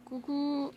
Coucou.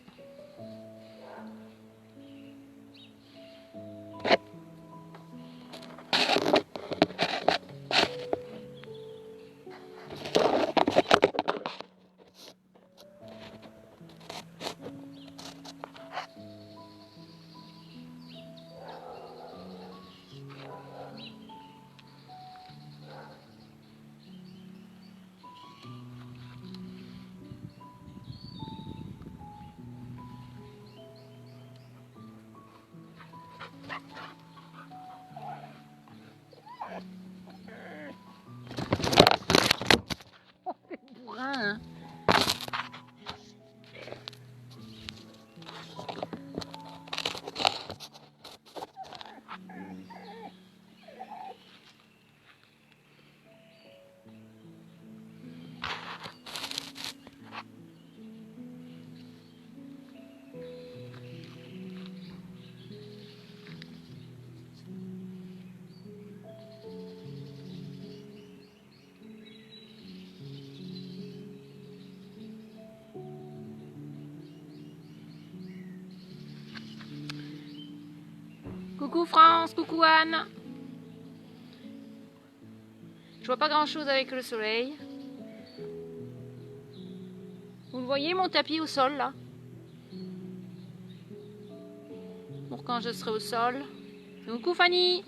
Oh, c'est bourrin. Coucou France, coucou Anne. Je vois pas grand chose avec le soleil. Vous le voyez mon tapis au sol là? Pour quand je serai au sol. Coucou Fanny.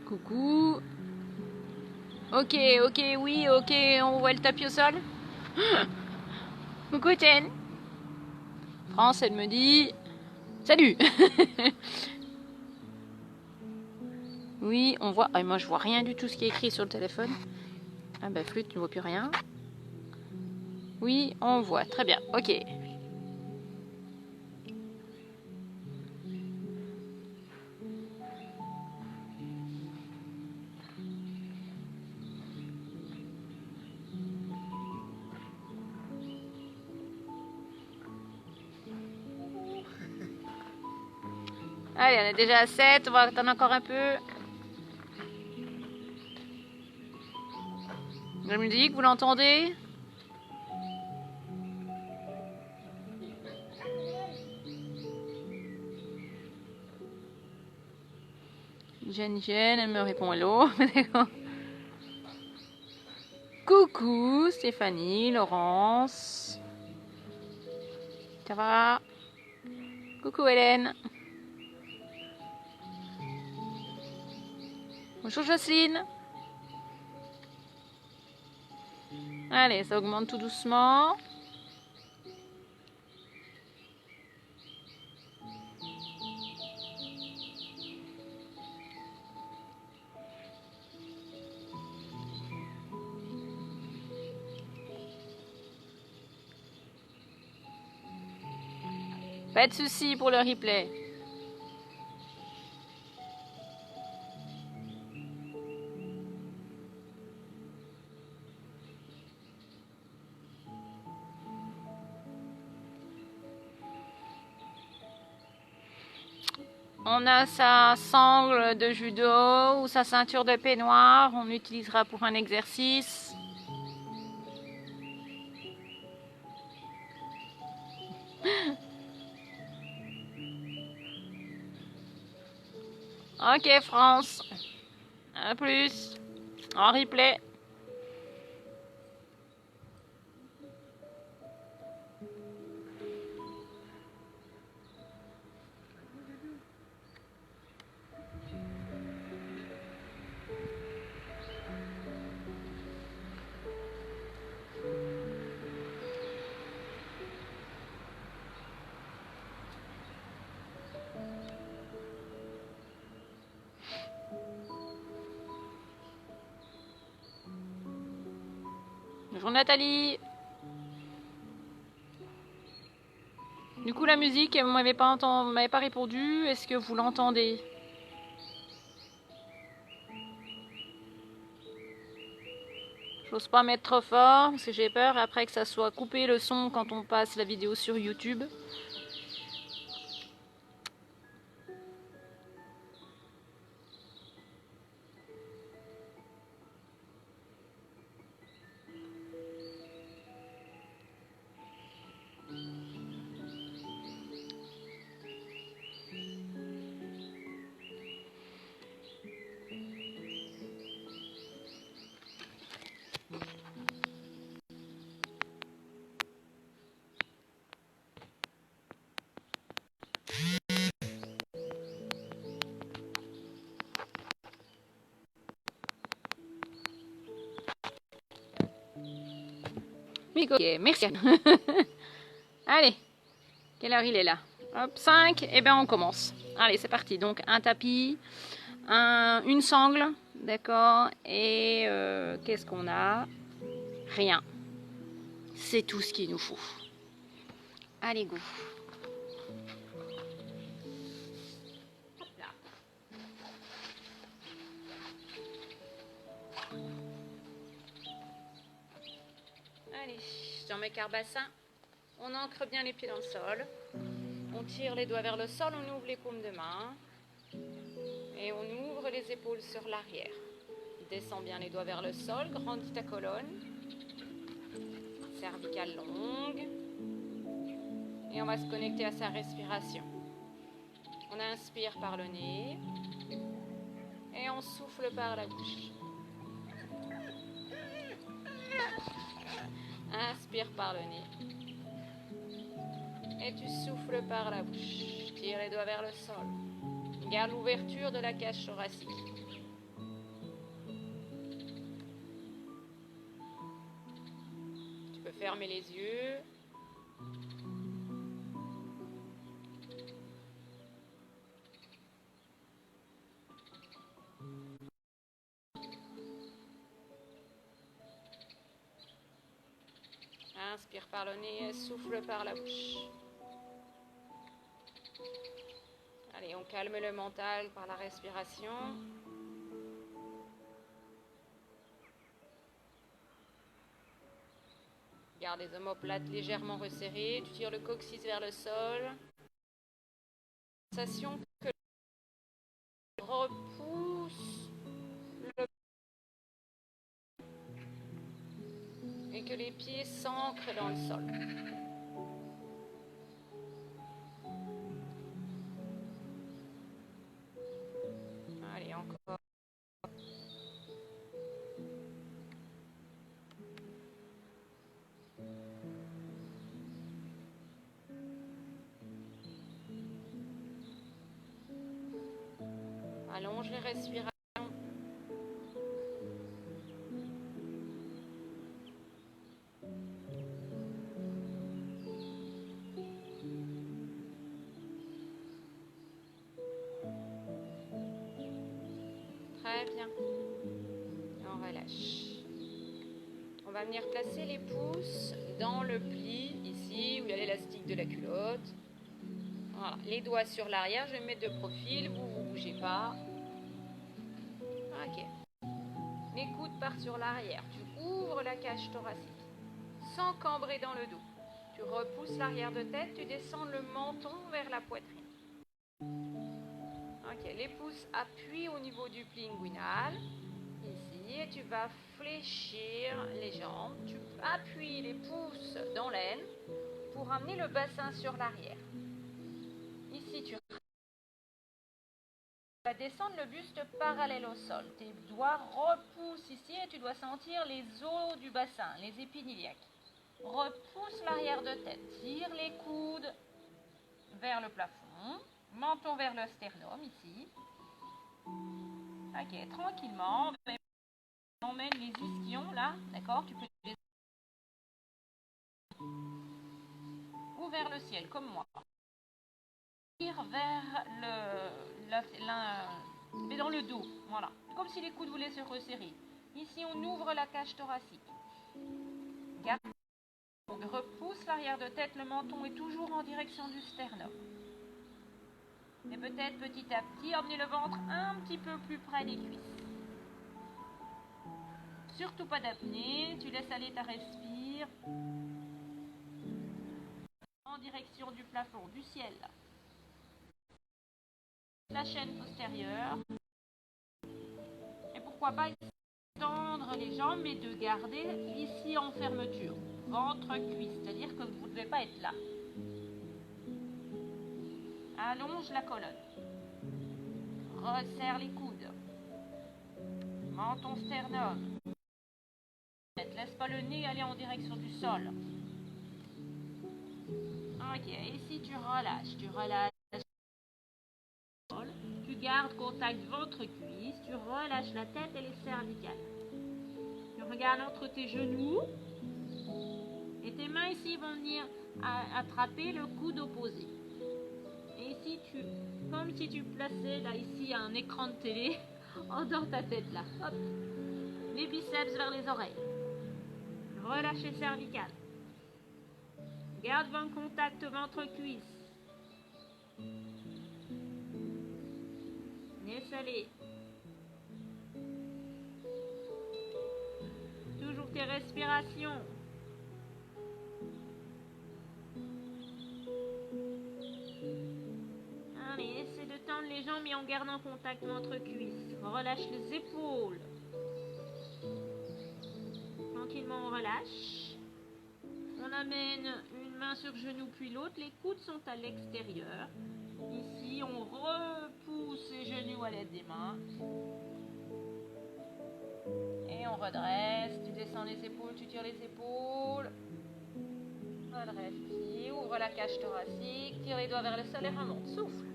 Coucou. Ok, ok, oui, ok, on voit le tapis au sol. Coucou Etienne. France, elle me dit salut. Oui, on voit. Ah, moi, je vois rien du tout ce qui est écrit sur le téléphone. Ah bah flûte, tu ne vois plus rien. Oui, on voit. Très bien. Ok. Allez, on est déjà à 7. On va attendre encore un peu. La musique, vous l'entendez? Jen, elle me répond hello. Coucou Stéphanie, Laurence. Ça va? Coucou Hélène. Bonjour Jocelyne. Allez, ça augmente tout doucement. Pas de soucis pour le replay. On a sa sangle de judo ou sa ceinture de peignoir. On l'utilisera pour un exercice. Ok France. À plus. En replay. Bonjour Nathalie. Du coup, la musique, vous m'avez pas répondu. Est-ce que vous l'entendez? J'ose pas mettre trop fort parce que j'ai peur après que ça soit coupé le son quand on passe la vidéo sur YouTube. Oui, ok, merci. Allez, quelle heure il est là? Hop, 5, et bien on commence. Allez, c'est parti. Donc un tapis, une sangle, d'accord, et qu'est-ce qu'on a? Rien. C'est tout ce qu'il nous faut. Allez, go. Allez, dans mes carbassins, on ancre bien les pieds dans le sol. On tire les doigts vers le sol, on ouvre les paumes de main. Et on ouvre les épaules sur l'arrière. Descends bien les doigts vers le sol, grandis ta colonne. Cervicale longue. Et on va se connecter à sa respiration. On inspire par le nez. Et on souffle par la bouche. Inspire par le nez. Et tu souffles par la bouche. Tire les doigts vers le sol. Garde l'ouverture de la cage thoracique. Tu peux fermer les yeux. Inspire par le nez et souffle par la bouche. Allez, on calme le mental par la respiration. Garde les omoplates légèrement resserrées. Tu tires le coccyx vers le sol. Sensation que repousse le... et que les pieds s'ancrent dans le sol. Allez, encore. Allonge les respirations. Très bien. On relâche. On va venir placer les pouces dans le pli, ici, où il y a l'élastique de la culotte. Voilà. Les doigts sur l'arrière, je vais me mettre de profil, vous ne bougez pas. Ok. Les coudes partent sur l'arrière. Tu ouvres la cage thoracique, sans cambrer dans le dos. Tu repousses l'arrière de tête, tu descends le menton vers la poitrine. Ok, les pouces appuient au niveau du pli inguinal. Ici, et tu vas fléchir les jambes. Tu appuies les pouces dans l'aine pour amener le bassin sur l'arrière. Ici, tu vas descendre le buste parallèle au sol. Tes doigts repoussent ici et tu dois sentir les os du bassin, les épines iliaques. Repousse l'arrière de tête. Tire les coudes vers le plafond. Menton vers le sternum ici. Ok, tranquillement. On emmène les ischions là, d'accord? Tu peux les ou vers le ciel, comme moi. Tire vers mais dans le dos, voilà. Comme si les coudes voulaient se resserrer. Ici, on ouvre la cage thoracique. Garde Donc, repousse l'arrière de tête, le menton est toujours en direction du sternum. Et peut-être petit à petit, emmener le ventre un petit peu plus près des cuisses. Surtout pas d'apnée, tu laisses aller ta respire. En direction du plafond, du ciel. La chaîne postérieure. Et pourquoi pas tendre les jambes et de garder ici en fermeture. Ventre-cuisse, c'est-à-dire que vous ne devez pas être là. Allonge la colonne. Resserre les coudes. Menton sternum. Laisse pas le nez aller en direction du sol. Ok, ici tu relâches. Tu gardes contact ventre-cuisse. Tu relâches la tête et les cervicales. Tu regardes entre tes genoux. Et tes mains ici vont venir attraper le coude opposé. Et ici, comme si tu plaçais là ici un écran de télé, endors ta tête là. Hop. Les biceps vers les oreilles. Relâche les cervicales. Garde bon contact ventre-cuisse. Laisse aller. Toujours tes respirations. Allez, essaie de tendre les jambes et en gardant contact ventre-cuisse. Relâche les épaules. Tranquillement, on relâche. On amène une main sur genou puis l'autre. Les coudes sont à l'extérieur. Ici, on repousse les genoux à l'aide des mains. Et on redresse. Tu descends les épaules, tu tires les épaules. Redresse ici. Ouvre la cage thoracique. Tire les doigts vers le sol et remonte. Souffle.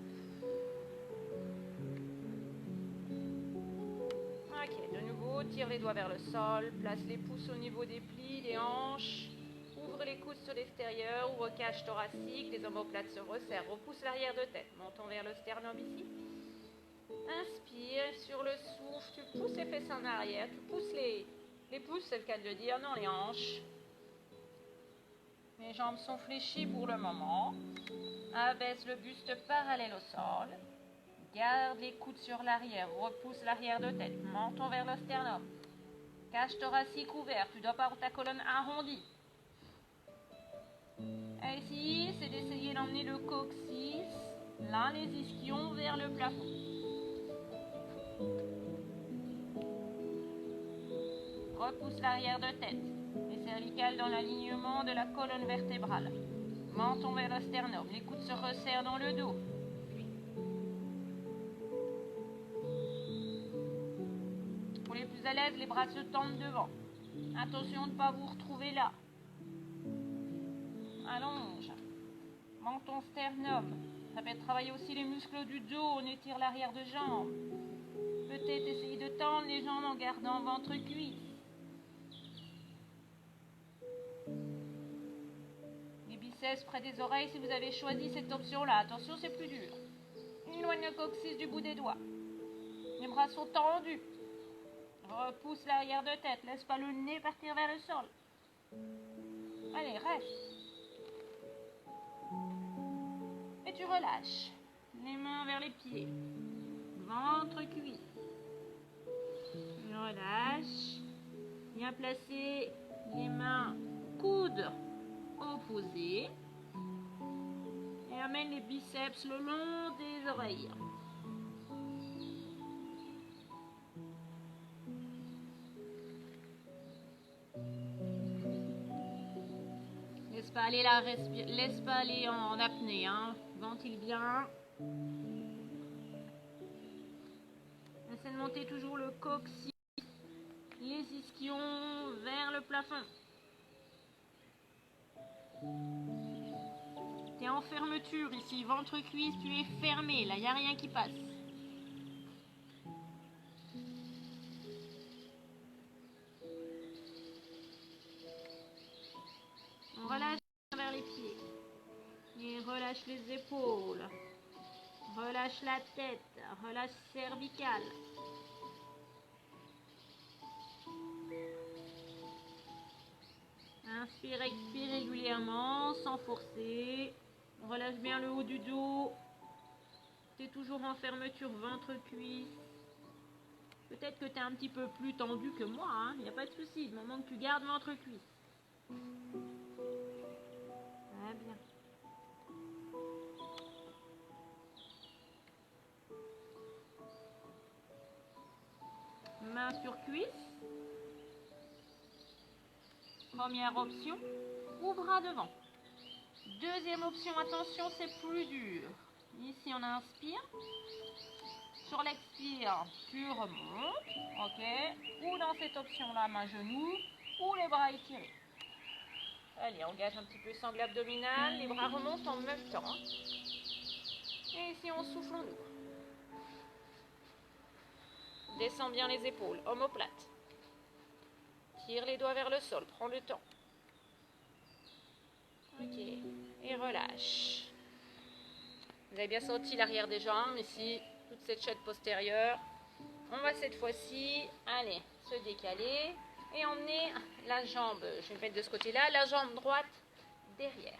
Ok, de nouveau, tire les doigts vers le sol. Place les pouces au niveau des plis, des hanches. Ouvre les coudes sur l'extérieur, ouvre cage thoracique, les omoplates se resserrent, repousse l'arrière de tête, menton vers le sternum ici. Inspire, sur le souffle, tu pousses les fesses en arrière, tu pousses les pouces, c'est le cas de le dire, non les hanches. Les jambes sont fléchies pour le moment. Abaisse le buste parallèle au sol. Garde les coudes sur l'arrière, repousse l'arrière de tête, menton vers le sternum. Cage thoracique ouverte, tu dois pas avoir ta colonne arrondie. Ici, c'est d'essayer d'emmener le coccyx, là les ischions vers le plafond. Repousse l'arrière de tête, les cervicales dans l'alignement de la colonne vertébrale. Menton vers le sternum, les coudes se resserrent dans le dos. Pour les plus à l'aise, les bras se tendent devant. Attention de ne pas vous retrouver là. Allonge. Menton sternum. Ça peut travailler aussi les muscles du dos. On étire l'arrière de jambe. Peut-être essayer de tendre les jambes en gardant ventre-cuisse. Les biceps près des oreilles si vous avez choisi cette option-là. Attention, c'est plus dur. Éloigne le coccyx du bout des doigts. Les bras sont tendus. Repousse l'arrière de tête. Laisse pas le nez partir vers le sol. Allez, reste. Et tu relâches. Les mains vers les pieds. Ventre-cuisse. Relâche. Bien placer les mains coudes opposés. Et amène les biceps le long des oreilles. Laisse pas aller en apnée, hein. Ventile bien. Essaie de monter toujours le coccyx, les ischions vers le plafond. Tu es en fermeture ici, ventre-cuisse, tu es fermé, là il n'y a rien qui passe. On relâche vers les pieds. Et relâche les épaules. Relâche la tête. Relâche cervicale. Inspire, expire régulièrement, sans forcer. On relâche bien le haut du dos. Tu es toujours en fermeture ventre-cuisse. Peut-être que tu es un petit peu plus tendu que moi, il n'y a pas de souci, du moment que tu gardes ventre-cuisse. Très bien. Main sur cuisse. Première option, ou bras devant. Deuxième option, attention, c'est plus dur. Ici, on inspire. Sur l'expire, tu remontes, ok. Ou dans cette option-là, main genou, ou les bras étirés. Allez, engage un petit peu sangle abdominal, les bras remontent en même temps. Et ici, on souffle, on ouvre. Descends bien les épaules, omoplate. Tire les doigts vers le sol, prends le temps. Ok, et relâche. Vous avez bien senti l'arrière des jambes, ici, toute cette chaîne postérieure. On va cette fois-ci, allez, se décaler et emmener la jambe, je vais mettre de ce côté-là, la jambe droite derrière.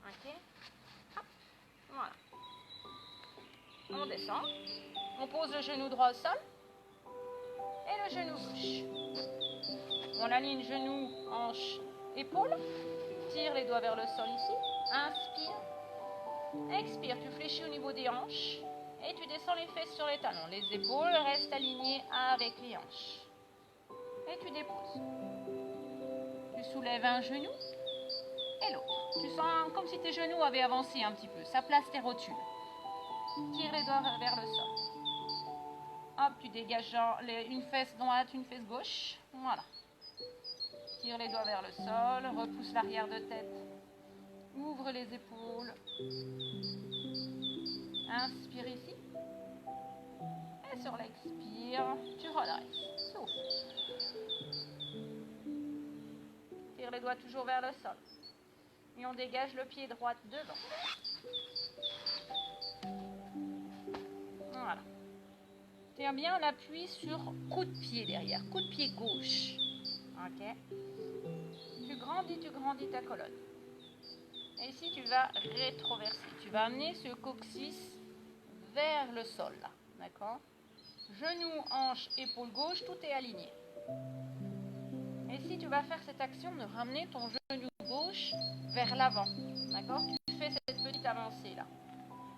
Ok, hop, voilà. On descend, on pose le genou droit au sol et le genou gauche. On aligne genou, hanche, épaule. Tire les doigts vers le sol ici. Inspire. Expire, tu fléchis au niveau des hanches. Et tu descends les fesses sur les talons. Les épaules restent alignées avec les hanches. Et tu déposes. Tu soulèves un genou et l'autre. Tu sens comme si tes genoux avaient avancé un petit peu. Ça place tes rotules. Tire les doigts vers le sol. Hop, tu dégages une fesse droite, une fesse gauche. Voilà. Tire les doigts vers le sol, repousse l'arrière de tête, ouvre les épaules, inspire ici, et sur l'expire, tu redresses, souffle. Tire les doigts toujours vers le sol, et on dégage le pied droit devant. Voilà. Tiens bien l'appui sur coup de pied derrière, coup de pied gauche. Ok. Tu grandis ta colonne. Et ici, tu vas rétroverser. Tu vas amener ce coccyx vers le sol, là. D'accord? Genou, hanche, épaule gauche, tout est aligné. Et ici, tu vas faire cette action de ramener ton genou gauche vers l'avant. D'accord? Tu fais cette petite avancée, là.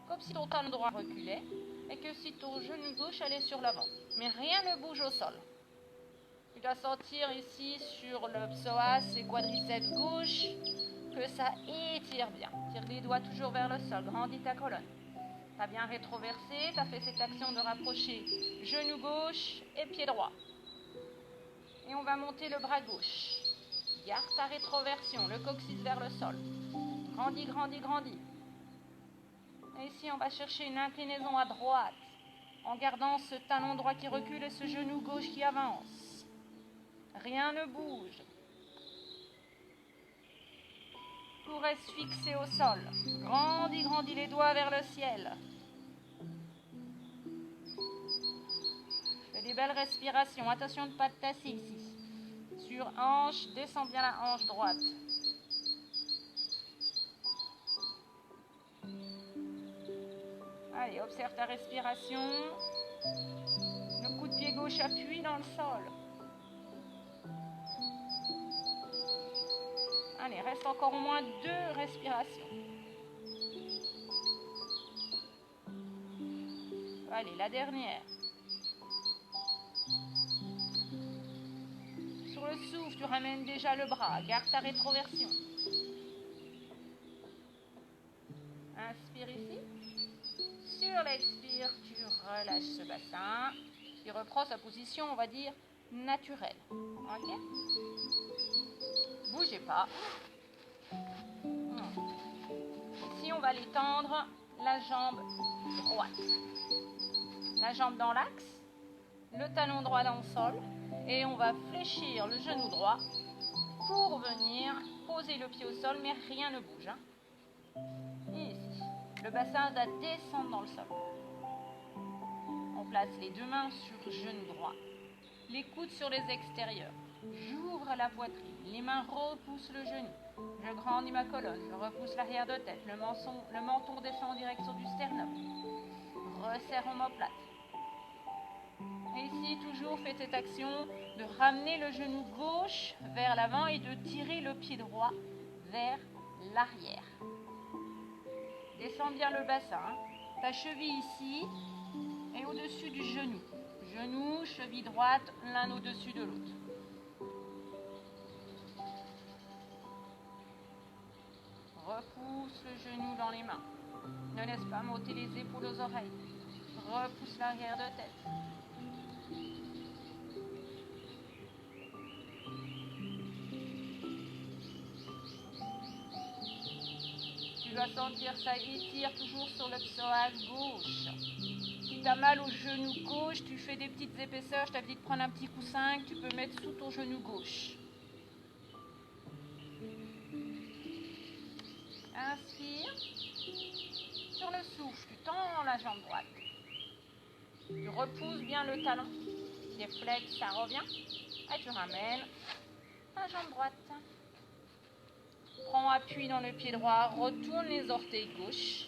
Comme si ton talon droit reculait et que si ton genou gauche allait sur l'avant. Mais rien ne bouge au sol. Tu dois sentir ici sur le psoas et quadriceps gauche que ça étire bien. Tire les doigts toujours vers le sol, grandis ta colonne. Tu as bien rétroversé, tu as fait cette action de rapprocher genou gauche et pied droit. Et on va monter le bras gauche. Garde ta rétroversion, le coccyx vers le sol. Grandis, grandis, grandis. Et ici, on va chercher une inclinaison à droite en gardant ce talon droit qui recule et ce genou gauche qui avance. Rien ne bouge. Tout reste fixé au sol. Grandis, grandis les doigts vers le ciel. Fais des belles respirations. Attention de ne pas te tasser ici. Sur hanche, descends bien la hanche droite. Allez, observe ta respiration. Le coup de pied gauche appuie dans le sol. Allez, reste encore au moins 2 respirations. Allez, la dernière. Sur le souffle, tu ramènes déjà le bras. Garde ta rétroversion. Inspire ici. Sur l'expire, tu relâches ce bassin. Il reprend sa position, on va dire, naturelle. Ok? Bougez pas. Ici, on va l'étendre la jambe droite. La jambe dans l'axe, le talon droit dans le sol. Et on va fléchir le genou droit pour venir poser le pied au sol, mais rien ne bouge. Et ici, le bassin va descendre dans le sol. On place les 2 mains sur le genou droit, les coudes sur les extérieurs. J'ouvre la poitrine, les mains repoussent le genou. Je grandis ma colonne, je repousse l'arrière de tête, le menton descend en direction du sternum. Resserre omoplate. Et ici, toujours fais cette action de ramener le genou gauche vers l'avant et de tirer le pied droit vers l'arrière. Descends bien le bassin. Ta cheville ici est au-dessus du genou. Genou, cheville droite, l'un au-dessus de l'autre. Repousse le genou dans les mains. Ne laisse pas monter les épaules aux oreilles. Repousse l'arrière de tête. Tu vas sentir ça étire toujours sur le psoas gauche. Si tu as mal au genou gauche, tu fais des petites épaisseurs. Je t'avais dit de prendre un petit coussin que tu peux mettre sous ton genou gauche. Inspire. Sur le souffle, tu tends la jambe droite. Tu repousses bien le talon. Déflecte, ça revient. Et tu ramènes la jambe droite. Prends appui dans le pied droit, retourne les orteils gauche.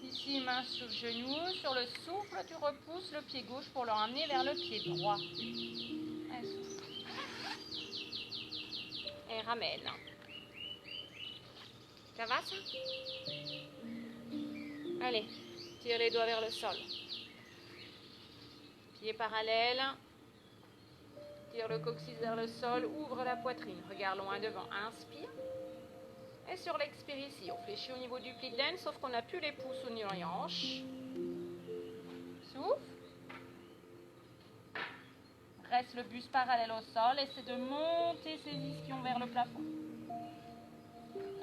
Ici, main sur le genou, sur le souffle, tu repousses le pied gauche pour le ramener vers le pied droit. Et souffle. Et ramène. Ça va ça? Allez, tire les doigts vers le sol. Pied parallèle. Tire le coccyx vers le sol, ouvre la poitrine, regarde loin devant, inspire. Et sur l'expire ici, on fléchit au niveau du pli de laine, sauf qu'on n'a plus les pouces au niveau des hanches. Souffle. Reste le buste parallèle au sol, essaie de monter ses ischions vers le plafond.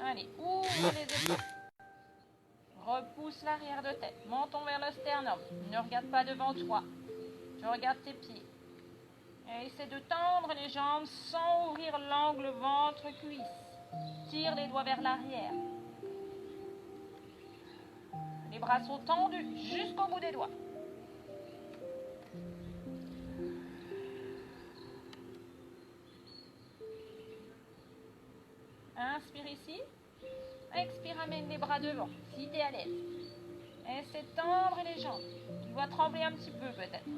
Allez, ouvre les épaules. Repousse l'arrière de tête, menton vers le sternum. Ne regarde pas devant toi. Tu regardes tes pieds. Et essaie de tendre les jambes sans ouvrir l'angle ventre-cuisse. Tire les doigts vers l'arrière. Les bras sont tendus jusqu'au bout des doigts. Inspire ici. Expire, amène les bras devant, si tu es à l'aise. Essaie de tendre les jambes. Tu dois trembler un petit peu peut-être.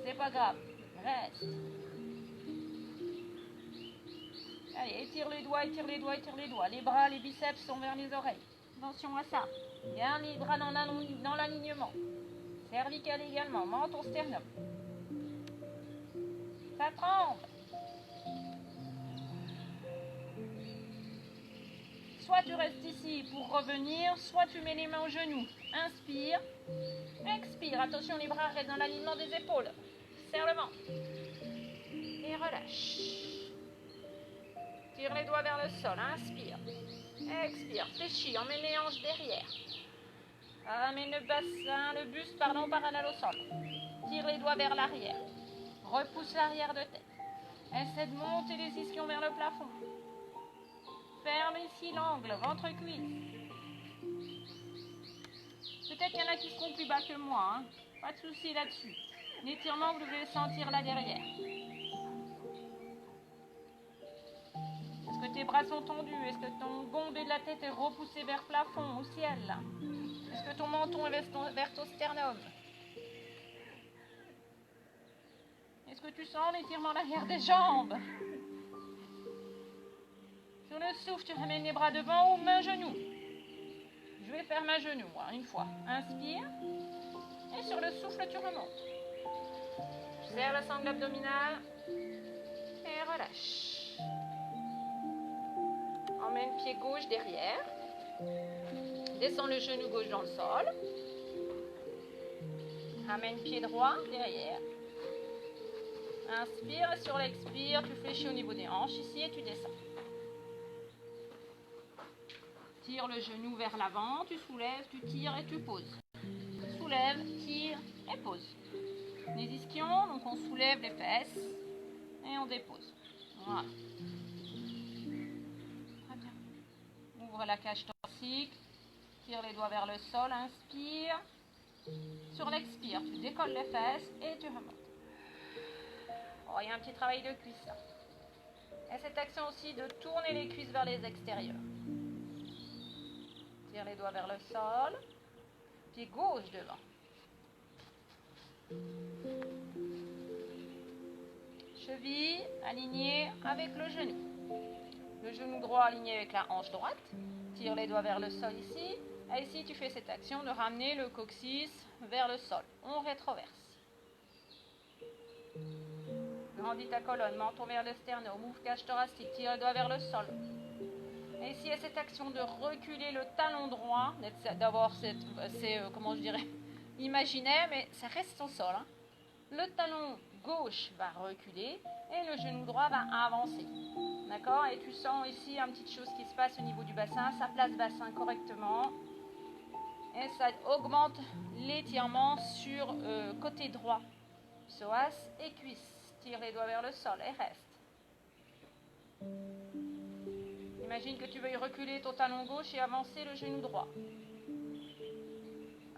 C'est pas grave. Reste. Allez, étire les doigts, étire les doigts, étire les doigts. Les bras, les biceps sont vers les oreilles. Attention à ça. Garde les bras dans l'alignement. Cervical également, menton sternum. Ça tremble. Soit tu restes ici pour revenir, soit tu mets les mains aux genoux. Inspire. Expire. Attention, les bras restent dans l'alignement des épaules. Serre le ventre. Et relâche. Tire les doigts vers le sol. Inspire. Expire. Fléchis. Emmène les hanches derrière. Amène le bassin, le buste, parallèle au sol. Tire les doigts vers l'arrière. Repousse l'arrière de tête. Essaie de monter les ischions vers le plafond. Ferme ici l'angle, ventre-cuisse. Peut-être qu'il y en a qui seront plus bas que moi. Hein. Pas de souci là-dessus. L'étirement, vous devez le sentir là derrière. Est-ce que tes bras sont tendus? Est-ce que ton bombé de la tête est repoussé vers le plafond, au ciel? Est-ce que ton menton est vers ton sternum? Est-ce que tu sens l'étirement l'arrière des jambes? Sur le souffle, tu ramènes les bras devant ou main genou. Je vais faire main genou, moi, une fois. Inspire. Et sur le souffle, tu remontes. Serre le sangle abdominal. Et relâche. Emmène pied gauche derrière. Descends le genou gauche dans le sol. Ramène pied droit derrière. Inspire et sur l'expire, tu fléchis au niveau des hanches ici et tu descends. Tire le genou vers l'avant, tu soulèves, tu tires et tu poses. Soulève, tire et pose. Les ischions, donc on soulève les fesses et on dépose. Voilà. Très bien. Ouvre la cage thoracique, tire les doigts vers le sol, inspire. Sur l'expire, tu décolles les fesses et tu remontes. Oh, il y a un petit travail de cuisse là. Et cette action aussi de tourner les cuisses vers les extérieurs. Tire les doigts vers le sol. Pied gauche devant. Cheville alignée avec le genou. Le genou droit aligné avec la hanche droite. Tire les doigts vers le sol ici. Et ici, tu fais cette action de ramener le coccyx vers le sol. On rétroverse. Grandis ta colonne, menton vers le sternum. Ouvre cage thoracique. Tire les doigts vers le sol. Et ici, il y a cette action de reculer le talon droit. D'avoir comment je dirais, imaginaire, mais ça reste au sol. Hein. Le talon gauche va reculer et le genou droit va avancer. D'accord? Et tu sens ici une petite chose qui se passe au niveau du bassin. Ça place le bassin correctement. Et ça augmente l'étirement sur côté droit. Psoas et cuisse. Tire les doigts vers le sol et reste. Imagine que tu veuilles reculer ton talon gauche et avancer le genou droit.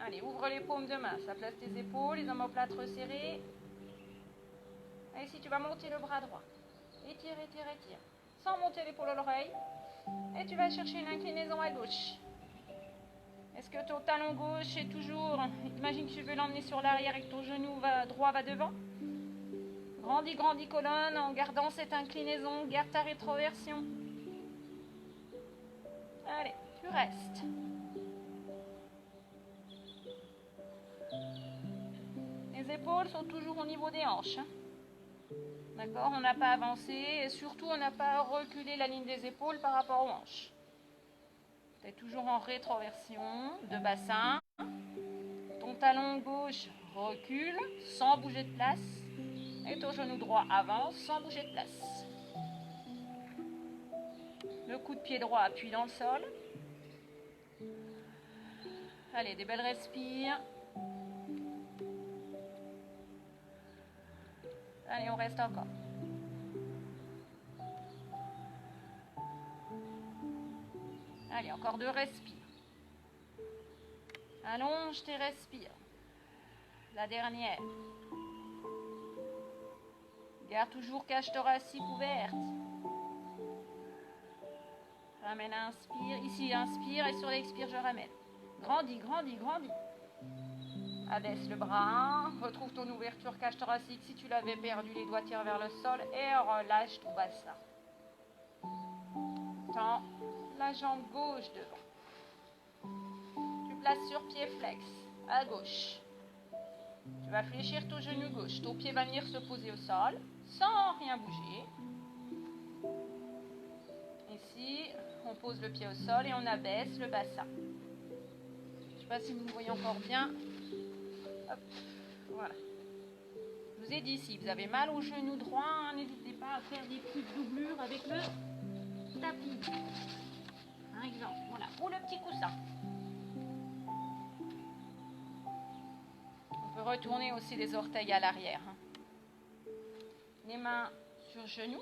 Allez, ouvre les paumes de main. Ça place tes épaules, les omoplates resserrées. Et ici, tu vas monter le bras droit. Étire, étire, étire. Sans monter l'épaule à l'oreille. Et tu vas chercher une inclinaison à gauche. Est-ce que ton talon gauche est toujours... Imagine que tu veux l'emmener sur l'arrière et que ton genou droit va devant. Grandis, grandis colonne en gardant cette inclinaison. Garde ta rétroversion. Allez, tu restes. Les épaules sont toujours au niveau des hanches. Hein. D'accord? On n'a pas avancé et surtout on n'a pas reculé la ligne des épaules par rapport aux hanches. Tu es toujours en rétroversion de bassin. Ton talon gauche recule sans bouger de place. Et ton genou droit avance sans bouger de place. Le coup de pied droit appuie dans le sol. Allez, des belles respires. Allez, on reste encore. Allez, encore 2 respires. Allonge tes respires. La dernière. Garde toujours cage thoracique ouverte. Ramène, inspire. Ici, inspire et sur l'expire, je ramène. Grandis, grandis, grandis. Abaisse le bras. Retrouve ton ouverture cage thoracique. Si tu l'avais perdu, les doigts tirent vers le sol et relâche ton bassin. Tends la jambe gauche devant. Tu places sur pied flex à gauche. Tu vas fléchir ton genou gauche. Ton pied va venir se poser au sol sans rien bouger. Ici, on pose le pied au sol et on abaisse le bassin. Je ne sais pas si vous me voyez encore bien. Hop, voilà. Je vous ai dit, si vous avez mal au genou droit, n'hésitez pas à faire des petites doublures avec le tapis. Par exemple, voilà. Ou le petit coussin. On peut retourner aussi les orteils à l'arrière. Les mains sur le genou.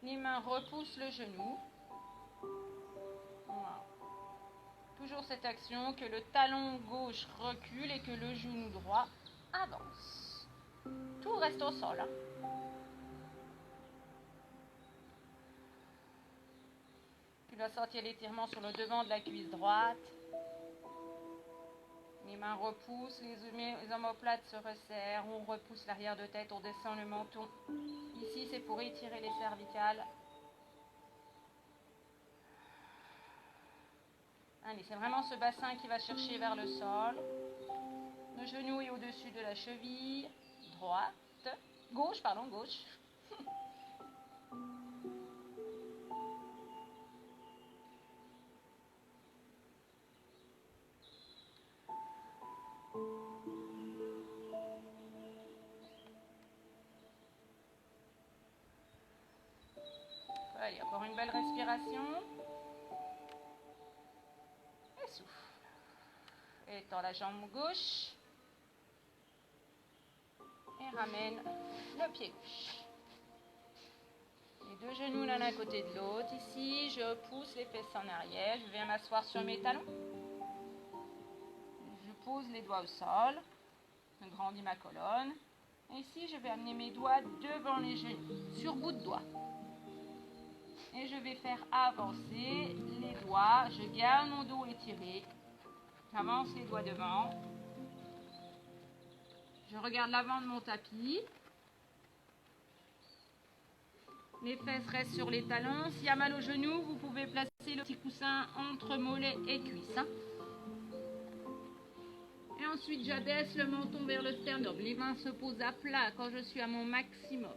Les mains repoussent le genou. Voilà. Toujours cette action que le talon gauche recule et que le genou droit avance. Tout reste au sol. Tu dois sentir l'étirement sur le devant de la cuisse droite. Les mains repoussent, les omoplates se resserrent, on repousse l'arrière de tête, on descend le menton. Ici, c'est pour étirer les cervicales. Allez, c'est vraiment ce bassin qui va chercher vers le sol. Le genou est au-dessus de la cheville. Droite. Gauche, pardon, gauche. Allez, encore une belle respiration. Et souffle. Étends la jambe gauche. Et ramène le pied gauche. Les 2 genoux l'un à côté de l'autre. Ici, je pousse les fesses en arrière. Je viens m'asseoir sur mes talons. Je pose les doigts au sol. Je grandis ma colonne. Et ici, je vais amener mes doigts devant les genoux, sur bout de doigt. Et je vais faire avancer les doigts. Je garde mon dos étiré. J'avance les doigts devant. Je regarde l'avant de mon tapis. Les fesses restent sur les talons. S'il y a mal au genou, vous pouvez placer le petit coussin entre mollet et cuisse. Et ensuite, j'abaisse le menton vers le sternum. Les mains se posent à plat quand je suis à mon maximum.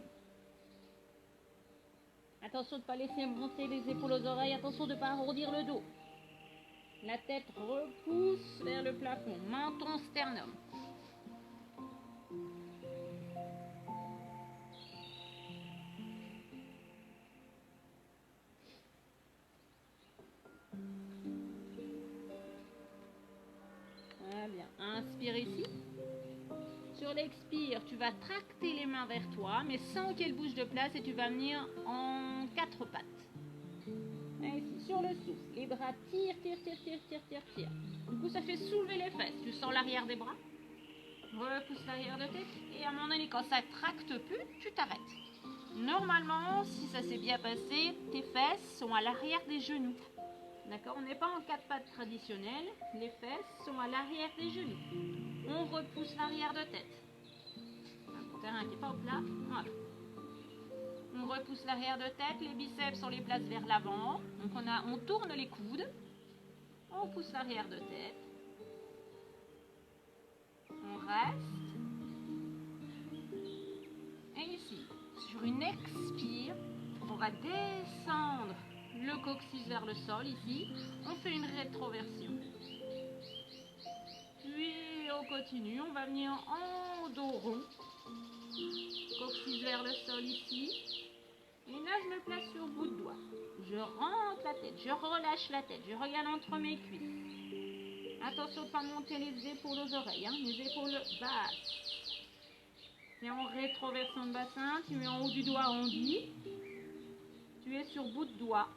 Attention de ne pas laisser monter les épaules aux oreilles. Attention de ne pas arrondir le dos. La tête repousse vers le plafond. Menton, sternum. Voilà, bien. Inspire ici. Sur l'expire, tu vas tracter les mains vers toi, mais sans qu'elles bougent de place, et tu vas venir en 4 pattes. Et ici, sur le souffle, les bras tirent. Du coup, ça fait soulever les fesses. Tu sens l'arrière des bras. Repousse l'arrière de tête. Et à un moment donné, quand ça tracte plus, tu t'arrêtes. Normalement, si ça s'est bien passé, tes fesses sont à l'arrière des genoux. D'accord? On n'est pas en 4 pattes traditionnelles. Les fesses sont à l'arrière des genoux. On repousse l'arrière de tête. Un terrain qui n'est pas au plat. Voilà. On repousse l'arrière de tête. Les biceps, on les place vers l'avant. Donc on tourne les coudes. On pousse l'arrière de tête. On reste. Et ici, sur une expire, on va descendre le coccyx vers le sol. Ici, on fait une rétroversion. Puis on continue, on va venir en dos rond. Coccyx vers le sol ici. Et là, je me place sur bout de doigt. Je rentre la tête, je relâche la tête, je regarde entre mes cuisses. Attention de ne pas monter les épaules aux oreilles, hein, les épaules basses. Et en rétroversion de bassin, tu mets en haut du doigt arrondi. Tu es sur bout de doigt.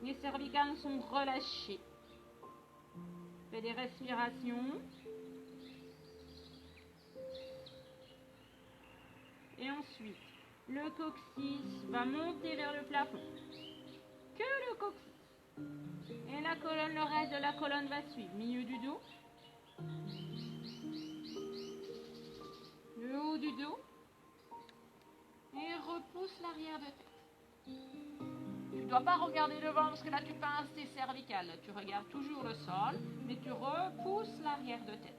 Les cervicales sont relâchées. Fais des respirations. Et ensuite, le coccyx va monter vers le plafond. Que le coccyx. Et la colonne, le reste de la colonne va suivre. Milieu du dos. Le haut du dos. Et repousse l'arrière de tête. Tu ne dois pas regarder devant parce que là tu pinces tes cervicales. Tu regardes toujours le sol, mais tu repousses l'arrière de tête.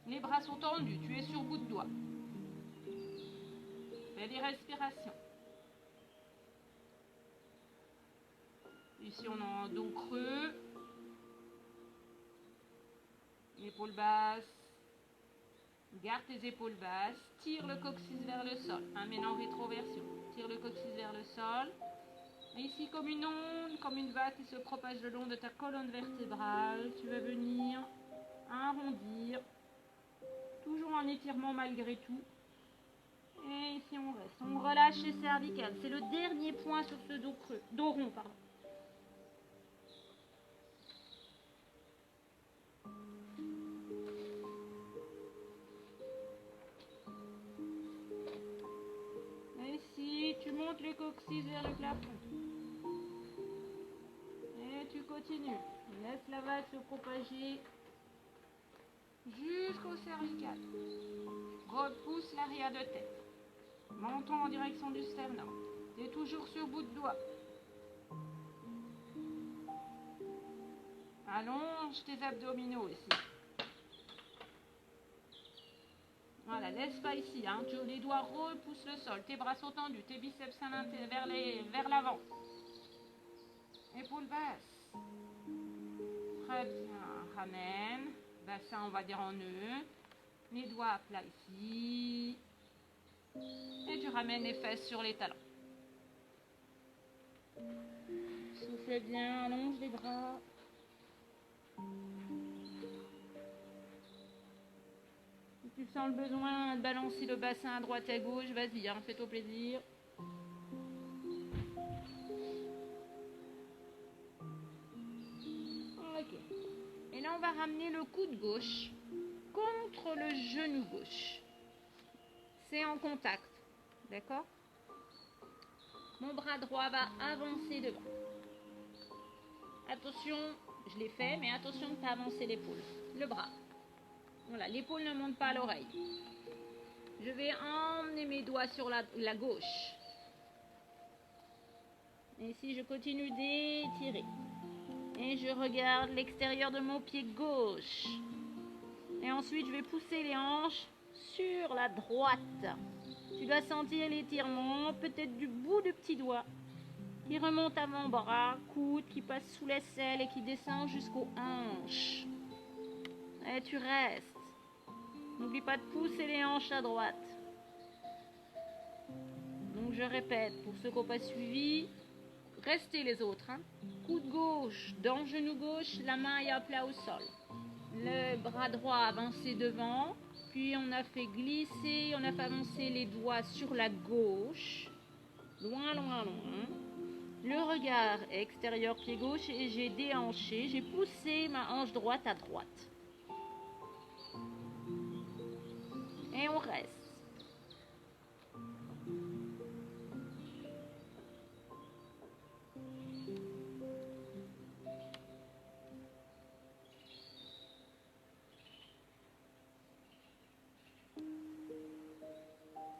Les bras sont tendus, tu es sur bout de doigt. Fais des respirations. Ici on a un dos creux. Épaules basses. Garde tes épaules basses. Tire le coccyx vers le sol. Amène en rétroversion. Tire le coccyx vers le sol. Et ici, comme une onde, comme une vague qui se propage le long de ta colonne vertébrale, tu vas venir arrondir, toujours en étirement malgré tout. Et ici, on reste. On relâche les cervicales. C'est le dernier point sur ce dos creux, dos rond, pardon. Et ici, tu montes le coccyx vers le plafond. Et tu continues. Laisse la vague se propager jusqu'au cervical. Repousse l'arrière de tête. Menton en direction du sternum. Tu es toujours sur bout de doigt. Allonge tes abdominaux ici. Voilà, laisse pas ici. Hein. Les doigts repoussent le sol. Tes bras sont tendus. Tes biceps vers l'avant. Épaules basses. Très bien. Ramène. Bassin, on va dire en nœud. Les doigts à plat ici. Et tu ramènes les fesses sur les talons. Souffle bien, allonge les bras. Si tu sens le besoin de balancer le bassin à droite et à gauche, vas-y, hein, fais-toi plaisir. Ok. Et là, on va ramener le coude gauche contre le genou gauche. C'est en contact, d'accord? Mon bras droit va avancer devant. Attention, je l'ai fait, mais attention de ne pas avancer l'épaule. Le bras. Voilà, l'épaule ne monte pas à l'oreille. Je vais emmener mes doigts sur la gauche. Et ici, je continue d'étirer. Et je regarde l'extérieur de mon pied gauche. Et ensuite, je vais pousser les hanches sur la droite. Tu dois sentir l'étirement, peut-être du bout du petit doigt, qui remonte à mon bras, coude qui passe sous l'aisselle et qui descend jusqu'aux hanches. Et tu restes. N'oublie pas de pousser les hanches à droite. Donc je répète, pour ceux qui n'ont pas suivi, restez les autres. Coude gauche, dans le genou gauche, la main est à plat au sol. Le bras droit avancé devant, puis on a fait glisser, on a fait avancer les doigts sur la gauche, loin, loin, loin. Le regard extérieur pied gauche et j'ai déhanché, j'ai poussé ma hanche droite à droite. Et on reste.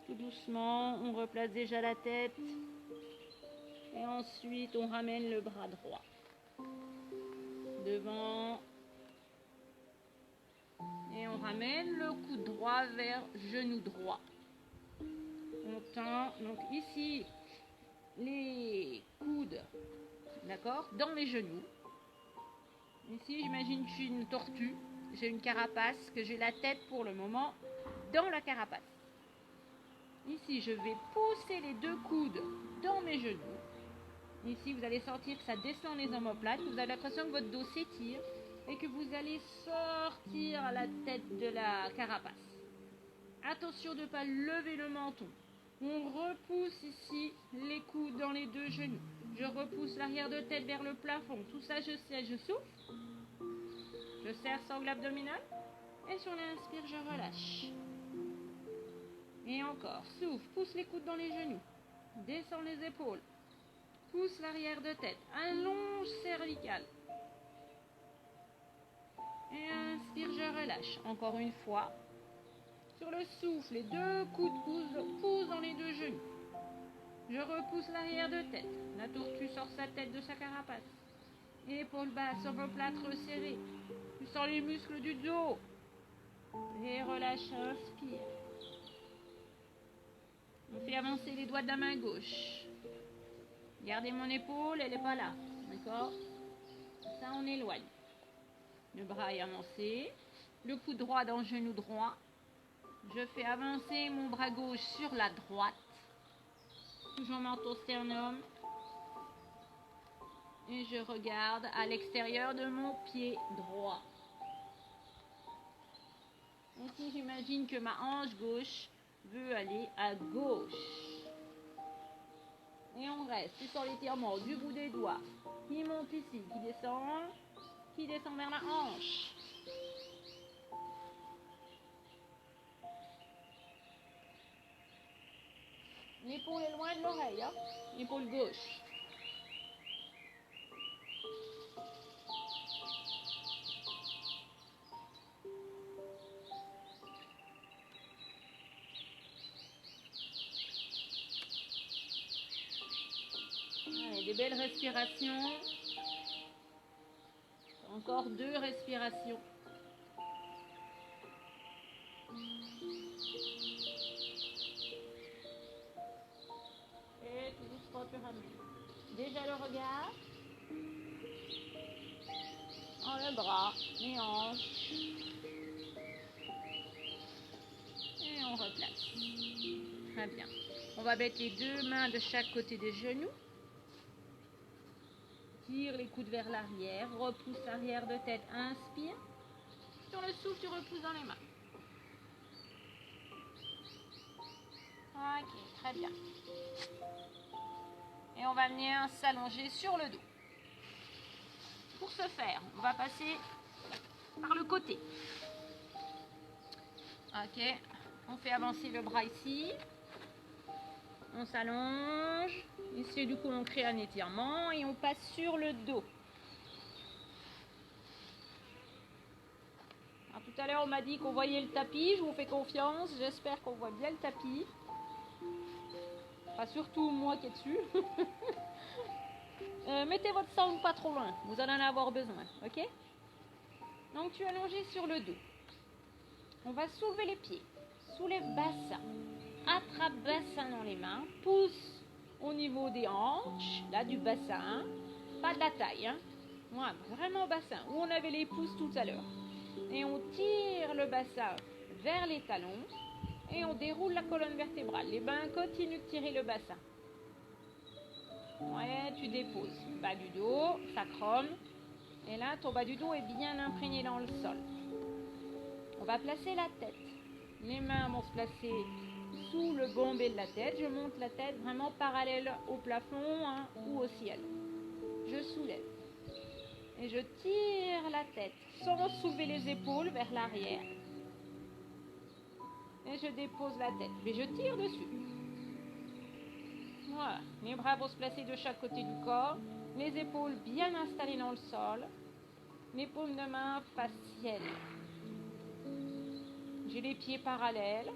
Tout doucement, on replace déjà la tête. Et ensuite, on ramène le bras droit. Devant. Et on ramène le coude droit vers genou droit. On tend. Donc ici, les coudes, d'accord, dans mes genoux. Ici, j'imagine que je suis une tortue. J'ai une carapace, que j'ai la tête pour le moment dans la carapace. Ici, je vais pousser les deux coudes dans mes genoux. Ici, vous allez sentir que ça descend les omoplates, que vous avez l'impression que votre dos s'étire et que vous allez sortir la tête de la carapace. Attention de ne pas lever le menton. On repousse ici les coudes dans les deux genoux. Je repousse l'arrière de tête vers le plafond. Tout ça, je serre, je souffle. Je serre sangle abdominal. Et sur l'inspire, je relâche. Et encore, souffle, pousse les coudes dans les genoux. Descends les épaules. Pousse l'arrière de tête. Allonge cervical. Et inspire, je relâche. Encore une fois. Sur le souffle, les deux coudes poussent dans les deux genoux. Je repousse l'arrière de tête. La tortue sort sa tête de sa carapace. Épaules basses, omoplate resserrée. Tu sens les muscles du dos. Et relâche, inspire. On fait avancer les doigts de la main gauche. Gardez mon épaule, elle n'est pas là. D'accord? Ça, on éloigne. Le bras est avancé. Le coude droit dans le genou droit. Je fais avancer mon bras gauche sur la droite. Toujours menton sternum. Et je regarde à l'extérieur de mon pied droit. Ici, j'imagine que ma hanche gauche veut aller à gauche. Et on reste. Tu sens l'étirement du bout des doigts. Qui monte ici, qui descend vers la hanche. L'épaule est loin de l'oreille, hein? L'épaule gauche. Allez, des belles respirations. Encore 2 respirations. Et tout doucement tu ramènes. Déjà le regard. Le bras, les hanches. Et on replace. Très bien. On va mettre les 2 mains de chaque côté des genoux. Tire les coudes vers l'arrière. Repousse l'arrière de tête. Inspire. Sur le souffle, tu repousses dans les mains. Ok, très bien. Et on va venir s'allonger sur le dos. Pour ce faire, on va passer par le côté. Ok, on fait avancer le bras ici. On s'allonge. Ici, du coup, on crée un étirement et on passe sur le dos. Alors, tout à l'heure, on m'a dit qu'on voyait le tapis. Je vous fais confiance. J'espère qu'on voit bien le tapis. Enfin, surtout moi qui est dessus. Mettez votre sangle pas trop loin. Vous allez en avoir besoin. Ok? Donc, tu es allongé sur le dos. On va soulever les pieds. Soulève bassin. Attrape bassin dans les mains. Pousse au niveau des hanches. Là, du bassin. Pas de la taille. Hein? Voilà, vraiment bassin. Où on avait les pouces tout à l'heure. Et on tire le bassin vers les talons. Et on déroule la colonne vertébrale. Les mains continuent de tirer le bassin. Ouais, tu déposes. Bas du dos, sacrum. Et là, ton bas du dos est bien imprégné dans le sol. On va placer la tête. Les mains vont se placer sous le bombé de la tête. Je monte la tête vraiment parallèle au plafond hein, ou au ciel. Je soulève. Et je tire la tête sans soulever les épaules vers l'arrière. Et je dépose la tête. Mais je tire dessus. Voilà. Les bras vont se placer de chaque côté du corps. Les épaules bien installées dans le sol. Les paumes de main face ciel. J'ai les pieds parallèles.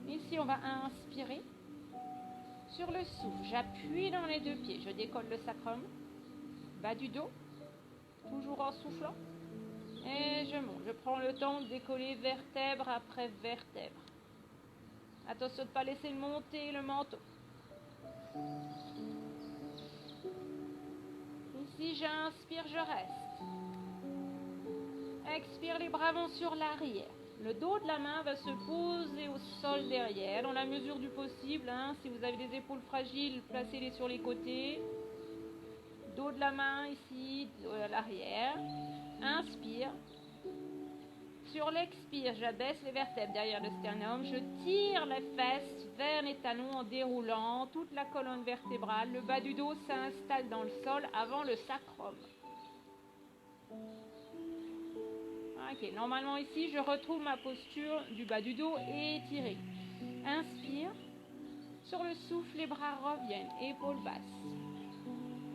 Ici, on va inspirer. Sur le souffle, j'appuie dans les deux pieds. Je décolle le sacrum. Bas du dos. Toujours en soufflant. Et je monte. Je prends le temps de décoller vertèbre après vertèbre. Attention de ne pas laisser monter le menton. Ici, j'inspire, je reste. Expire, les bras vont sur l'arrière. Le dos de la main va se poser au sol derrière, dans la mesure du possible. Hein. Si vous avez des épaules fragiles, placez-les sur les côtés. Dos de la main ici, à l'arrière. Inspire. Sur l'expire, j'abaisse les vertèbres derrière le sternum. Je tire les fesses vers les talons en déroulant toute la colonne vertébrale. Le bas du dos s'installe dans le sol avant le sacrum. Ok, normalement ici, je retrouve ma posture du bas du dos étirée. Inspire. Sur le souffle, les bras reviennent, épaules basses.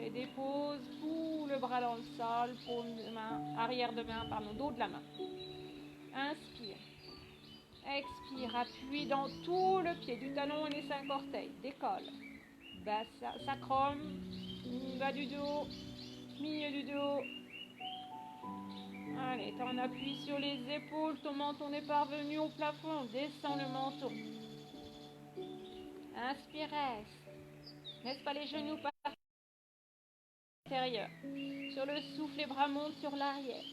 Et dépose tout le bras dans le sol, paume de main, arrière de main, pardon, dos de la main. Inspire. Expire, appuie dans tout le pied, du talon et les 5 orteils. Décolle. Bas, sacrum, bas du dos, milieu du dos. Allez, t'en appuies sur les épaules, ton menton est parvenu au plafond. Descends le menton. Inspire, reste. Laisse pas les genoux par l'intérieur. Sur le souffle, les bras montent sur l'arrière.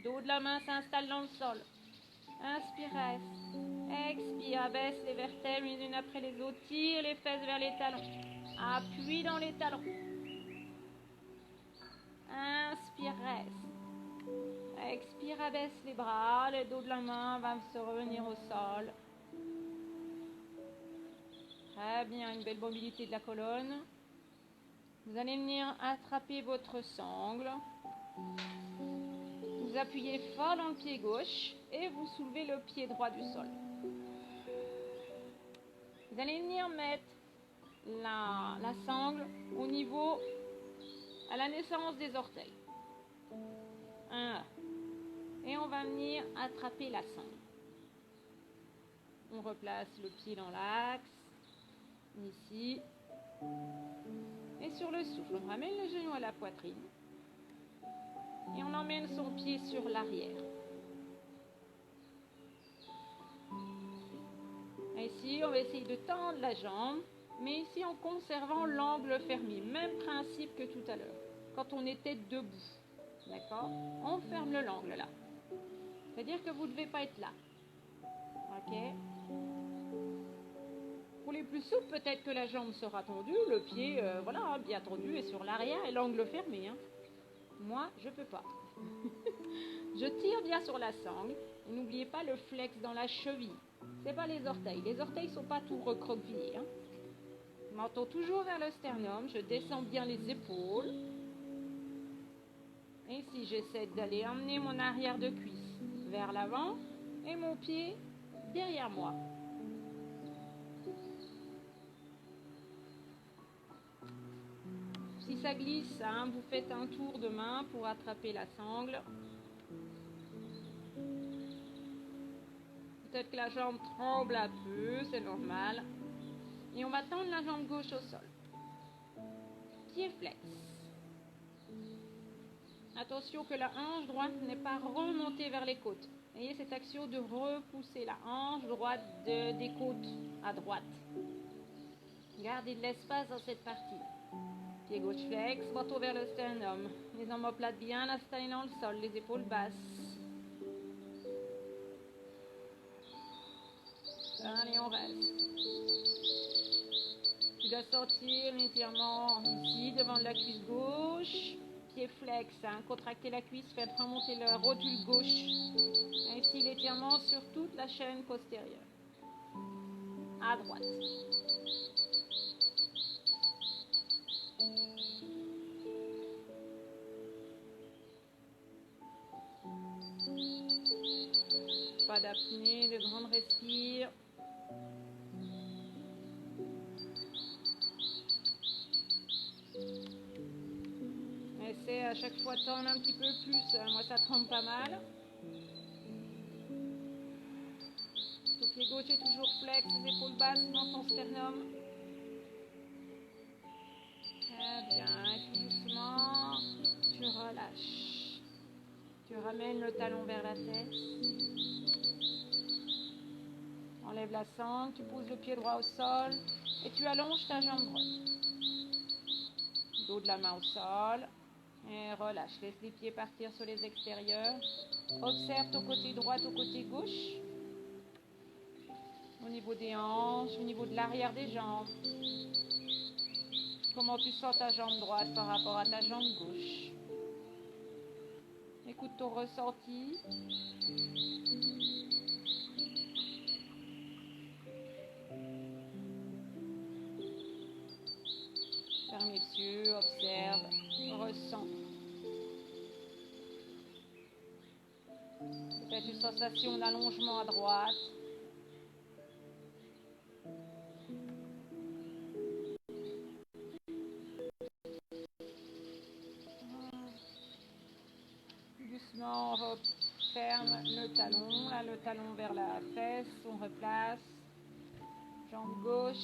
Dos de la main s'installe dans le sol. Inspire, reste. Expire, abaisse les vertèbres les unes après les autres. Tire les fesses vers les talons. Appuie dans les talons. Inspire, reste. Expire, abaisse les bras. Le dos de la main va se revenir au sol. Très bien, une belle mobilité de la colonne. Vous allez venir attraper votre sangle. Vous appuyez fort dans le pied gauche et vous soulevez le pied droit du sol. Vous allez venir mettre la sangle au niveau, à la naissance des orteils. Et on va venir attraper la sangle. On replace le pied dans l'axe, ici. Et sur le souffle, on ramène le genou à la poitrine. Et on emmène son pied sur l'arrière. Ici, on va essayer de tendre la jambe, mais ici en conservant l'angle fermé. Même principe que tout à l'heure, quand on était debout. D'accord? On ferme l'angle là. C'est-à-dire que vous ne devez pas être là. Ok? Pour les plus souples, peut-être que la jambe sera tendue, le pied, voilà, bien tendu et sur l'arrière et l'angle fermé. Hein. Moi, je peux pas. Je tire bien sur la sangle. Et n'oubliez pas le flex dans la cheville. C'est pas les orteils. Les orteils sont pas tout recroquevillés. Hein. Menton toujours vers le sternum. Je descends bien les épaules. Et ici, j'essaie d'aller emmener mon arrière de cuisse vers l'avant et mon pied derrière moi. Si ça glisse, hein, vous faites un tour de main pour attraper la sangle. Peut-être que la jambe tremble un peu, c'est normal. Et on va tendre la jambe gauche au sol. Pied flex. Attention que la hanche droite n'est pas remontée vers les côtes. Ayez cette action de repousser la hanche droite des côtes à droite. Gardez de l'espace dans cette partie. Pied gauche flex, retour vers le sternum. Les omoplates bien installées dans le sol, les épaules basses. Allez, on reste. Tu dois sortir l'étirement ici, devant la cuisse gauche. Pied flex, hein, contractez la cuisse, faites remonter le rotule gauche. Ainsi l'étirement sur toute la chaîne postérieure. À droite. Pas d'apnée, de grande respire. Essaie à chaque fois de tendre un petit peu plus. Moi, ça tremble pas mal. Ton pied gauche est toujours flex, les épaules basses dans ton sternum. Très bien. Et tout doucement, tu relâches. Tu ramènes le talon vers la tête. Enlève la sangle, tu poses le pied droit au sol et tu allonges ta jambe droite. Dos de la main au sol. Et relâche, laisse les pieds partir sur les extérieurs. Observe ton côté droit, ton côté gauche. Au niveau des hanches, au niveau de l'arrière des jambes. Comment tu sens ta jambe droite par rapport à ta jambe gauche. Écoute ton ressenti. Ferme les yeux, observe, ressens. Peut-être une sensation d'allongement à droite. Doucement, on ferme le talon. Là, le talon vers la fesse. On replace. Jambe gauche.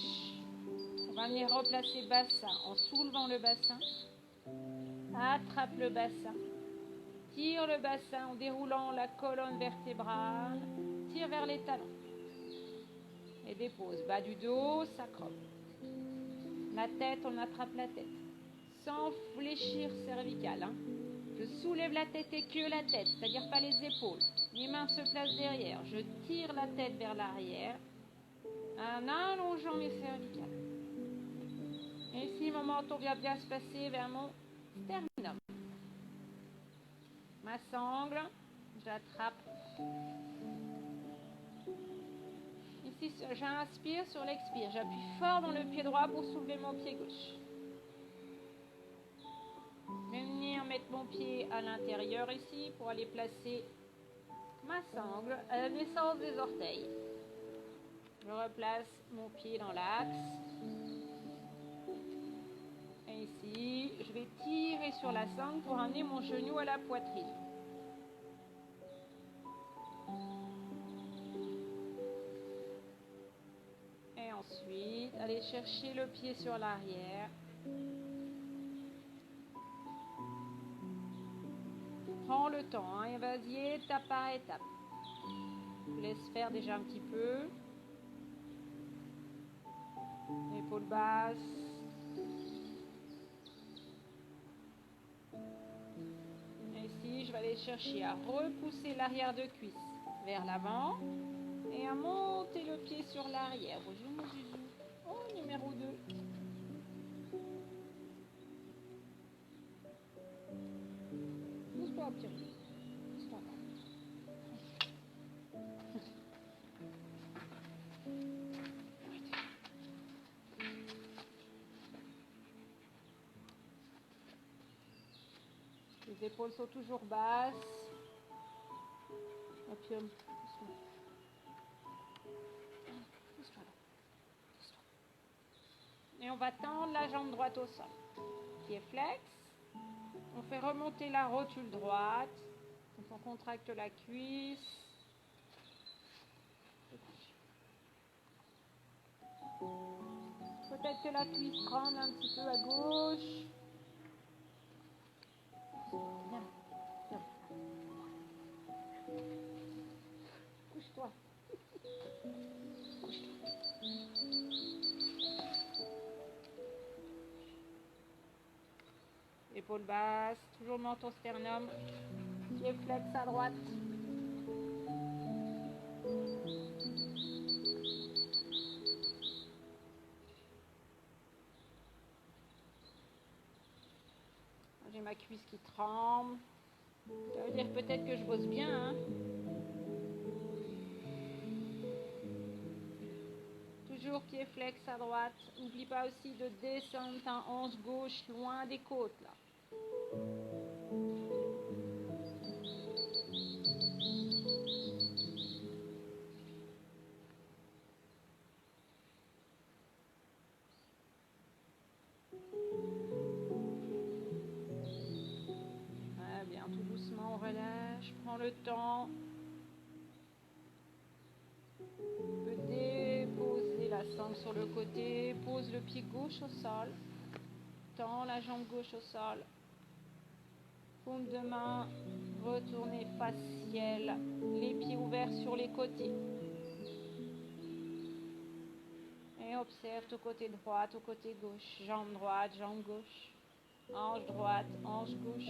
On va venir replacer bassin en soulevant le bassin. Attrape le bassin. Tire le bassin en déroulant la colonne vertébrale. Tire vers les talons. Et dépose. Bas du dos, sacrum. La tête, on attrape la tête. Sans fléchir cervical. Hein. Je soulève la tête et que la tête, c'est-à-dire pas les épaules. Les mains se placent derrière. Je tire la tête vers l'arrière en allongeant mes cervicales. Et ici, mon menton vient bien se passer vers mon sternum. Ma sangle, j'attrape. Ici, j'inspire sur l'expire. J'appuie fort dans le pied droit pour soulever mon pied gauche. Je vais venir mettre mon pied à l'intérieur ici pour aller placer ma sangle à la naissance des orteils. Je replace mon pied dans l'axe. Et ici, je vais tirer sur la sangle pour amener mon genou à la poitrine. Et ensuite, aller chercher le pied sur l'arrière. Prends le temps, hein, et vas-y étape par étape. Je laisse faire déjà un petit peu. Épaules basses. Et ici, je vais aller chercher à repousser l'arrière de cuisse vers l'avant et à monter le pied sur l'arrière. Oh, numéro 2. Pousse-toi, Pierre. Pousse-toi. Les épaules sont toujours basses. Et on va tendre la jambe droite au sol. Pied flex. On fait remonter la rotule droite. Donc on contracte la cuisse. Peut-être que la cuisse tremble un petit peu à gauche. Viens, viens. Couche-toi. Couche-toi. Épaules basses, toujours menton sternum. Pied flex à droite. J'ai ma cuisse qui tremble. Ça veut dire peut-être que je bosse bien. Hein. Toujours pied flex à droite. N'oublie pas aussi de descendre ta hanche gauche loin des côtes. Là. Ouais, bien, tout doucement, on relâche. Prends le temps. Déposer la sangle sur le côté. Pose le pied gauche au sol. Tends la jambe gauche au sol. Paume de main. Retournez facial. Les pieds ouverts sur les côtés. Et observe au côté droit, au côté gauche. Jambe droite, jambe gauche. Hanche droite, hanche gauche.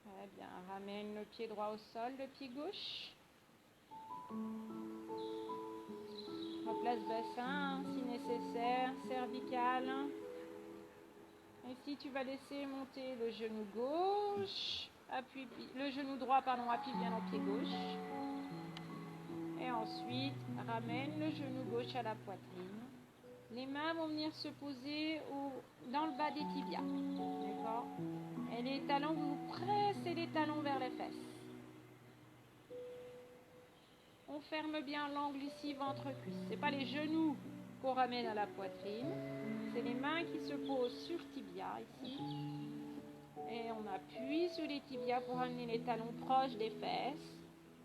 Très bien, ramène le pied droit au sol, le pied gauche. Replace bassin si nécessaire, cervical. Ici, tu vas laisser monter le genou gauche, appuie, le genou droit, pardon, appuie bien au pied gauche. Et ensuite, ramène le genou gauche à la poitrine. Les mains vont venir se poser dans le bas des tibias. D'accord? Et les talons, vous pressez les talons vers les fesses. On ferme bien l'angle ici, ventre-cuisse. Ce n'est pas les genoux qu'on ramène à la poitrine. C'est les mains qui se posent sur tibia ici. Et on appuie sur les tibias pour amener les talons proches des fesses.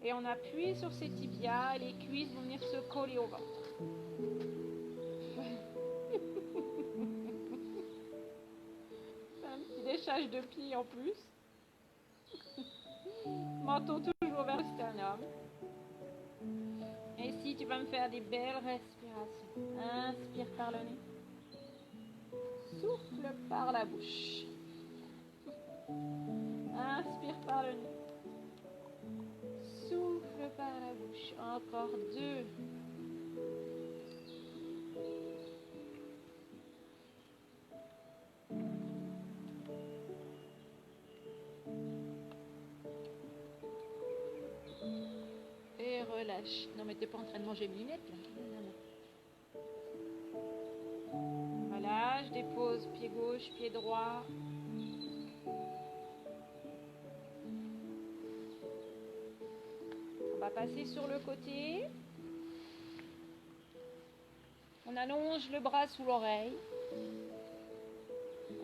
Et on appuie sur ces tibias et les cuisses vont venir se coller au ventre. C'est un petit léchage de pied en plus. Menton toujours vers le sternum. Et ici, tu vas me faire des belles respirations. Inspire par le nez. Souffle par la bouche. Inspire par le nez. Souffle par la bouche. Encore 2. Et relâche. Non mais t'es pas en train de manger mes lunettes là. Relâche, dépose pied gauche, pied droit. On va passer sur le côté. On allonge le bras sous l'oreille.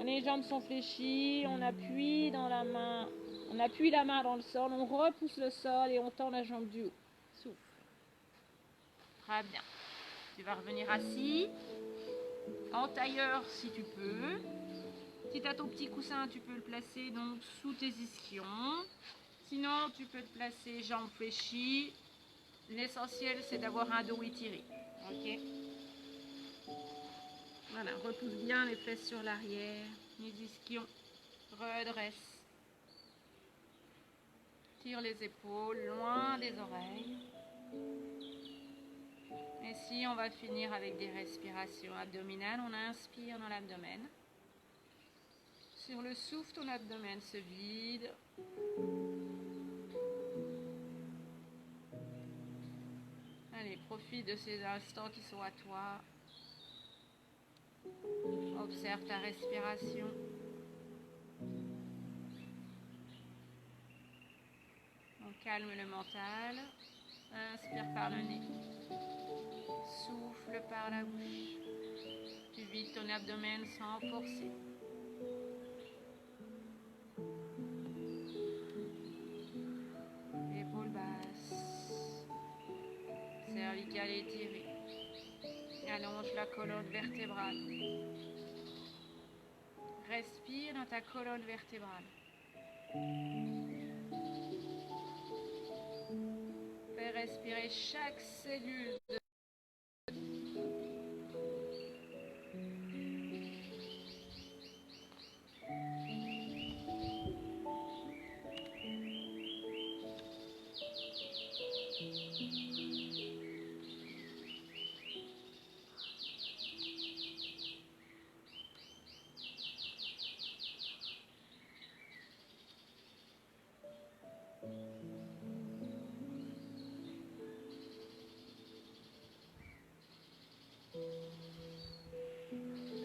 Les jambes sont fléchies, on appuie dans la main. On appuie la main dans le sol, on repousse le sol et on tend la jambe du haut. Souffle. Très bien. Tu vas revenir assis. En tailleur si tu peux. Si tu as ton petit coussin, tu peux le placer donc sous tes ischions. Sinon, tu peux te placer jambes fléchies. L'essentiel, c'est d'avoir un dos étiré. Ok. Voilà, repousse bien les fesses sur l'arrière. Les ischions. Redresse. Tire les épaules loin des oreilles. Ici, on va finir avec des respirations abdominales. On inspire dans l'abdomen. Sur le souffle, ton abdomen se vide. Profite de ces instants qui sont à toi. Observe ta respiration. On calme le mental. Inspire par le nez. Souffle par la bouche. Tu vides ton abdomen sans forcer. Épaules basses. Cervicale étirée. Allonge la colonne vertébrale. Respire dans ta colonne vertébrale. Fais respirer chaque cellule de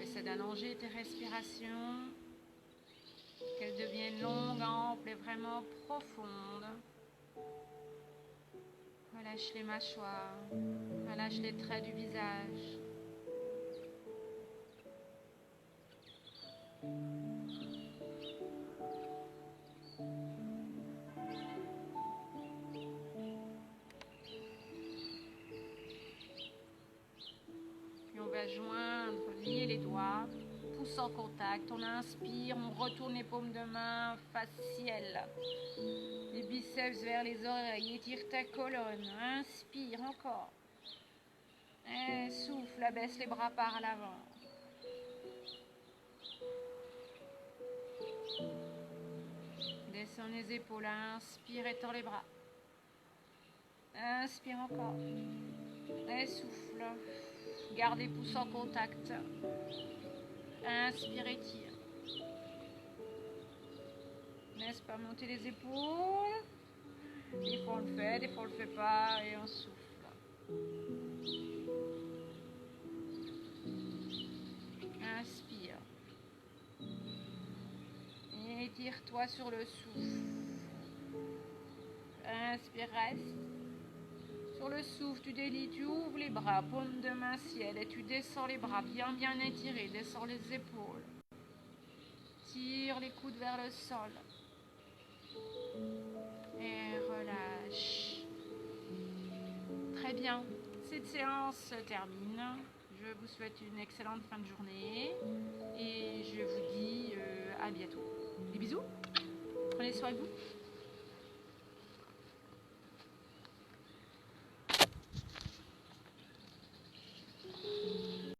Essaie d'allonger tes respirations, qu'elles deviennent longues, amples et vraiment profondes. Relâche les mâchoires, relâche les traits du visage. Puis on va joindre, lier les doigts, pouce en contact. On inspire, on retourne les paumes de main face ciel. Les biceps vers les oreilles, étire ta colonne. Inspire encore. Et souffle, abaisse les bras par l'avant. Descends les épaules, inspire, étends les bras. Inspire encore. Et souffle. Garde les pouces en contact. Inspire, étire. Laisse pas monter les épaules. Des fois on le fait, des fois on le fait pas et on souffle. Inspire. Et étire-toi sur le souffle. Inspire, reste. Sur le souffle, tu délies, tu ouvres les bras, paume de main ciel et tu descends les bras bien étirés, descends les épaules. Tire les coudes vers le sol. Et relâche. Très bien. Cette séance se termine. Je vous souhaite une excellente fin de journée et je vous dis à bientôt. Des bisous. Prenez soin de vous.